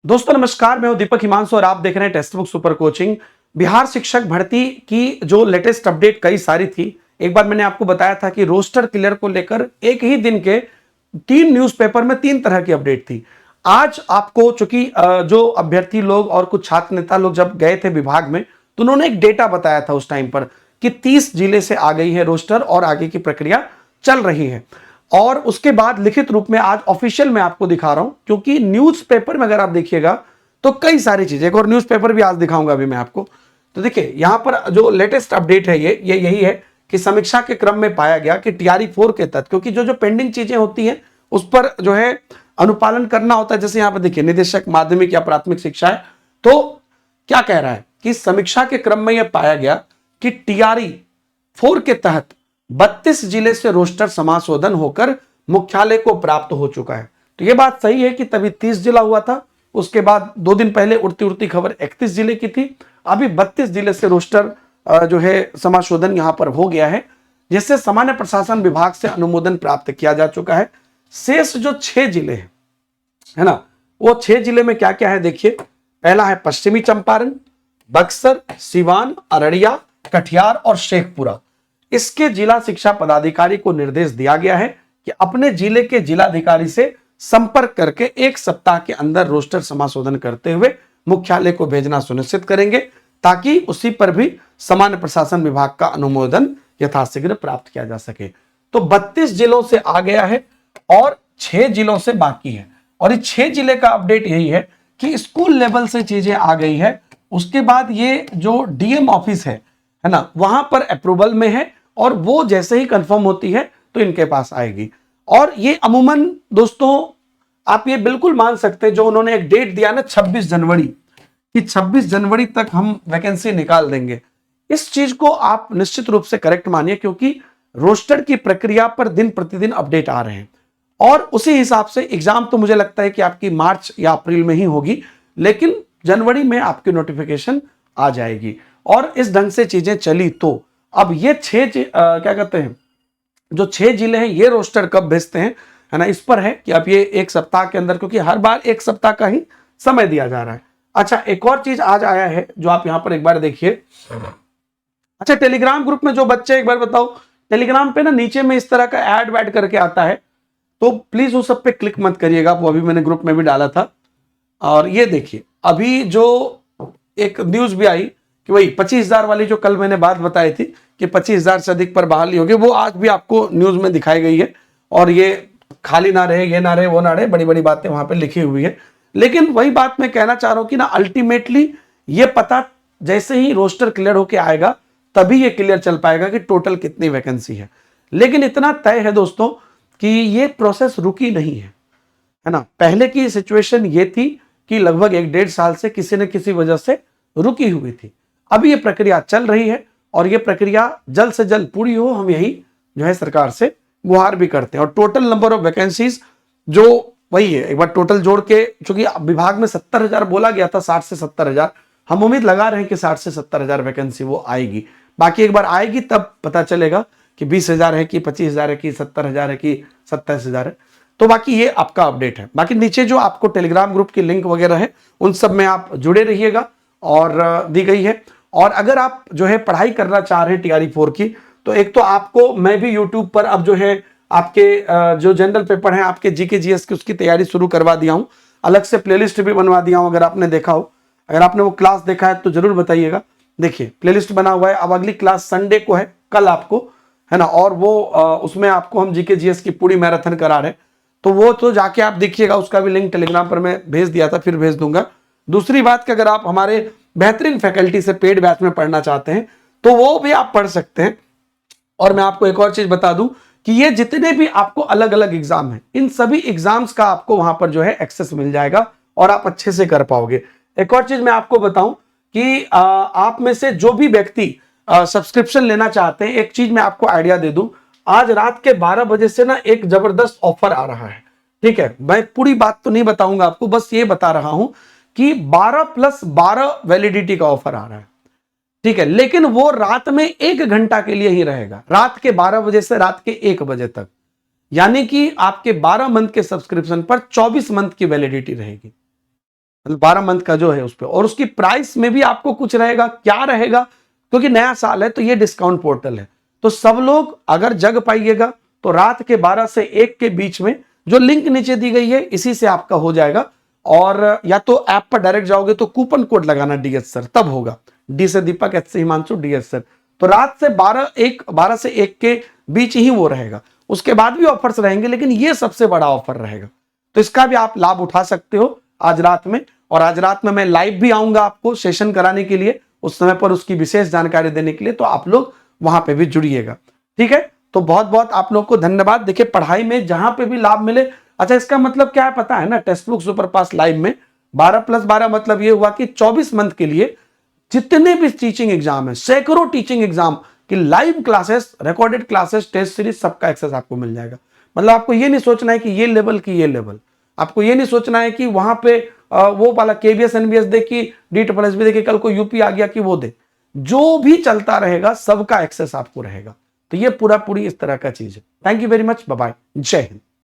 दोस्तों नमस्कार, मैं हूं दीपक हिमांशु और आप देख रहे हैं text book super coaching. Bihar शिक्षक भर्ती की जो लेटेस्ट अपडेट कई सारी थी। एक बार मैंने आपको बताया था कि रोस्टर क्लियर को लेकर एक ही दिन के 3 न्यूज़पेपर में 3 तरह की अपडेट थी। आज आपको चूंकि जो अभ्यर्थी लोग और कुछ छात्र नेता लोग जब गए थे विभाग में, तो उन्होंने एक डेटा बताया था उस टाइम पर कि 30 जिले से आ गई है रोस्टर और आगे की प्रक्रिया चल रही है। और उसके बाद लिखित रूप में आज ऑफिशियल मैं आपको दिखा रहा हूं, क्योंकि न्यूज़पेपर में अगर आप देखिएगा तो कई सारी चीजें, एक और न्यूज़पेपर भी आज दिखाऊंगा अभी मैं आपको। तो देखिए यहां पर जो लेटेस्ट अपडेट है ये यही है कि समीक्षा के क्रम में पाया गया कि टीआरई 4 के तहत, क्योंकि जो जो पेंडिंग चीजें होती हैं उस पर जो है अनुपालन करना होता है। जैसे यहां पर देखिए निदेशक माध्यमिक या प्राथमिक शिक्षा है, तो क्या कह रहा है कि समीक्षा के क्रम में यह पाया गया कि टीआरई 4 के तहत 32 जिले से रोस्टर समाशोधन होकर मुख्यालय को प्राप्त हो चुका है। तो यह बात सही है कि तभी 30 जिला हुआ था, उसके बाद 2 दिन पहले उड़ती उड़ती खबर 31 जिले की थी। अभी 32 जिले से रोस्टर जो है समाशोधन यहां पर हो गया है, जिससे सामान्य प्रशासन विभाग से अनुमोदन प्राप्त किया जा चुका है। शेष जो 6 जिले हैं, है ना, वो 6 जिले में क्या क्या है देखिए। पहला है पश्चिमी चंपारण, बक्सर, सिवान, अररिया, कटिहार और शेखपुरा। इसके जिला शिक्षा पदाधिकारी को निर्देश दिया गया है कि अपने जिले के जिलाधिकारी से संपर्क करके 1 सप्ताह के अंदर रोस्टर समाशोधन करते हुए मुख्यालय को भेजना सुनिश्चित करेंगे, ताकि उसी पर भी सामान्य प्रशासन विभाग का अनुमोदन यथाशीघ्र प्राप्त किया जा सके। तो 32 जिलों से आ गया है और 6 जिलों से बाकी है। और इस 6 जिले का अपडेट यही है कि स्कूल लेवल से चीजें आ गई है। उसके बाद ये जो डीएम ऑफिस है ना, वहां पर अप्रूवल में है और वो जैसे ही कंफर्म होती है तो इनके पास आएगी। और ये अमूमन दोस्तों आप ये बिल्कुल मान सकते हैं, जो उन्होंने एक डेट दिया ना 26 जनवरी कि 26 जनवरी तक हम वैकेंसी निकाल देंगे, इस चीज को आप निश्चित रूप से करेक्ट मानिए, क्योंकि रोस्टर की प्रक्रिया पर दिन प्रतिदिन अपडेट आ रहे हैं। और उसी हिसाब से एग्जाम तो मुझे लगता है कि आपकी मार्च या अप्रैल में ही होगी, लेकिन जनवरी में आपकी नोटिफिकेशन आ जाएगी। और इस ढंग से चीजें चली तो अब ये 6 क्या कहते हैं, जो 6 जिले हैं ये रोस्टर कब भेजते हैं, है ना, इस पर है कि अब ये 1 सप्ताह के अंदर, क्योंकि हर बार 1 सप्ताह का ही समय दिया जा रहा है। अच्छा, एक और चीज आज आया है जो आप यहां पर एक बार देखिए। अच्छा, टेलीग्राम ग्रुप में जो बच्चे, एक बार बताओ, टेलीग्राम पे ना नीचे में इस तरह का ऐड वैड करके आता है, तो प्लीज उस सब पे क्लिक मत करिएगा। वो अभी मैंने ग्रुप में भी डाला था। और ये देखिए अभी जो एक न्यूज भी आई कि वही 25,000 वाली जो कल मैंने बात बताई थी कि 25,000 से अधिक पर बहाली होगी, वो आज भी आपको न्यूज में दिखाई गई है। और ये खाली ना रहे, ये ना रहे, वो ना रहे, बड़ी बड़ी बातें वहां पे लिखी हुई है। लेकिन वही बात मैं कहना चाह रहा हूं कि ना अल्टीमेटली ये पता जैसे ही रोस्टर क्लियर होके आएगा तभी ये क्लियर चल पाएगा कि टोटल कितनी वैकेंसी है। लेकिन इतना तय है दोस्तों कि ये प्रोसेस रुकी नहीं है ना। पहले की सिचुएशन ये थी कि लगभग 1-1.5 साल से किसी न किसी वजह से रुकी हुई थी। अभी ये प्रक्रिया चल रही है और ये प्रक्रिया जल्द से जल्द पूरी हो, हम यही जो है सरकार से गुहार भी करते हैं। और टोटल नंबर ऑफ वैकेंसीज जो वही है, एक बार टोटल जोड़ के, चूंकि विभाग में 70,000 बोला गया था, 60 से 70,000, हम उम्मीद लगा रहे हैं कि 60 से 70,000 वैकेंसी वो आएगी। बाकी एक बार आएगी तब पता चलेगा कि 20,000 है कि 25,000 है कि 70,000 है कि 27,000 है। तो बाकी ये आपका अपडेट है। बाकी नीचे जो आपको टेलीग्राम ग्रुप की लिंक वगैरह है उन सब में आप जुड़े रहिएगा और दी गई है। और अगर आप जो है पढ़ाई करना चाह रहे हैं टीआरई 4 की, तो एक तो आपको मैं भी यूट्यूब पर अब जो है आपके जो जनरल पेपर हैं आपके जीके जीएस की, उसकी तैयारी शुरू करवा दिया हूं। अलग से प्लेलिस्ट भी बनवा दिया हूं, अगर आपने देखा हो, अगर आपने वो क्लास देखा है तो जरूर बताइएगा। देखिए प्लेलिस्ट बना हुआ है। अब अगली क्लास संडे को है, कल आपको, है ना, और वो उसमें आपको हम जीके जीएस की पूरी मैराथन करा रहे हैं। तो वो तो जाके आप देखिएगा, उसका भी लिंक टेलीग्राम पर मैं भेज दिया था, फिर भेज दूंगा। दूसरी बात कि अगर आप हमारे बेहतरीन फैकल्टी से पेड बैच में पढ़ना चाहते हैं तो वो भी आप पढ़ सकते हैं। और मैं आपको एक और चीज बता दूं कि ये जितने भी आपको अलग अलग एग्जाम हैं, इन सभी एग्जाम्स का आपको वहां पर जो है एक्सेस मिल जाएगा और आप अच्छे से कर पाओगे। एक और चीज मैं आपको बताऊं कि आप में से जो भी व्यक्ति सब्सक्रिप्शन लेना चाहते हैं, एक चीज मैं आपको आइडिया दे दूं, आज रात के 12 बजे से ना एक जबरदस्त ऑफर आ रहा है। ठीक है, मैं पूरी बात तो नहीं बताऊंगा आपको, बस ये बता रहा हूं कि 12+12 वैलिडिटी का ऑफर आ रहा है। ठीक है, लेकिन वो रात में 1 घंटा के लिए ही रहेगा, रात के 12 बजे से रात के 1 बजे तक। यानी कि आपके 12 मंथ के सब्सक्रिप्शन पर 24 मंथ की वैलिडिटी रहेगी। मतलब 12 मंथ का जो है उस पे, और उसकी प्राइस में भी आपको कुछ रहेगा, क्या रहेगा, क्योंकि नया साल है तो ये डिस्काउंट पोर्टल है। तो सब लोग अगर जग पाइएगा तो रात के 12 से 1 के बीच में जो लिंक नीचे दी गई है इसी से आपका हो जाएगा। और या तो ऐप पर डायरेक्ट जाओगे तो कूपन कोड लगाना डीएस सर, तब होगा। डी से दीपक, एच से हिमांशु, डीएस सर। तो रात से 12 से 1 के बीच ही वो रहेगा। उसके बाद भी ऑफर्स रहेंगे लेकिन ये सबसे बड़ा ऑफर रहेगा, तो इसका भी आप लाभ उठा सकते हो आज रात में। और आज रात में मैं लाइव भी आऊंगा आपको सेशन कराने के लिए, उस समय पर उसकी विशेष जानकारी देने के लिए, तो आप लोग वहां पे भी जुड़िएगा, ठीक है। तो बहुत बहुत आप लोग को धन्यवाद। देखिए पढ़ाई में जहां पे भी लाभ मिले, अच्छा इसका मतलब क्या है पता है ना, टेक्स्ट बुक सुपर पास लाइव में 12+12 मतलब ये हुआ कि 24 मंथ के लिए जितने भी टीचिंग एग्जाम है, सैकड़ों टीचिंग एग्जाम की live classes, recorded classes, test series, सबका एक्सेस आपको मिल जाएगा। मतलब आपको ये नहीं सोचना है कि ये लेवल की ये लेवल, आपको ये नहीं सोचना है कि वहां पे वो वाला केबीएस एनबीएस दे कि DSSB दे कि कल को यूपी आ गया कि वो दे, जो भी चलता रहेगा सबका एक्सेस आपको रहेगा। तो ये पूरा पूरी इस तरह का चीज है। Thank you very much, bye bye, Jai Hind.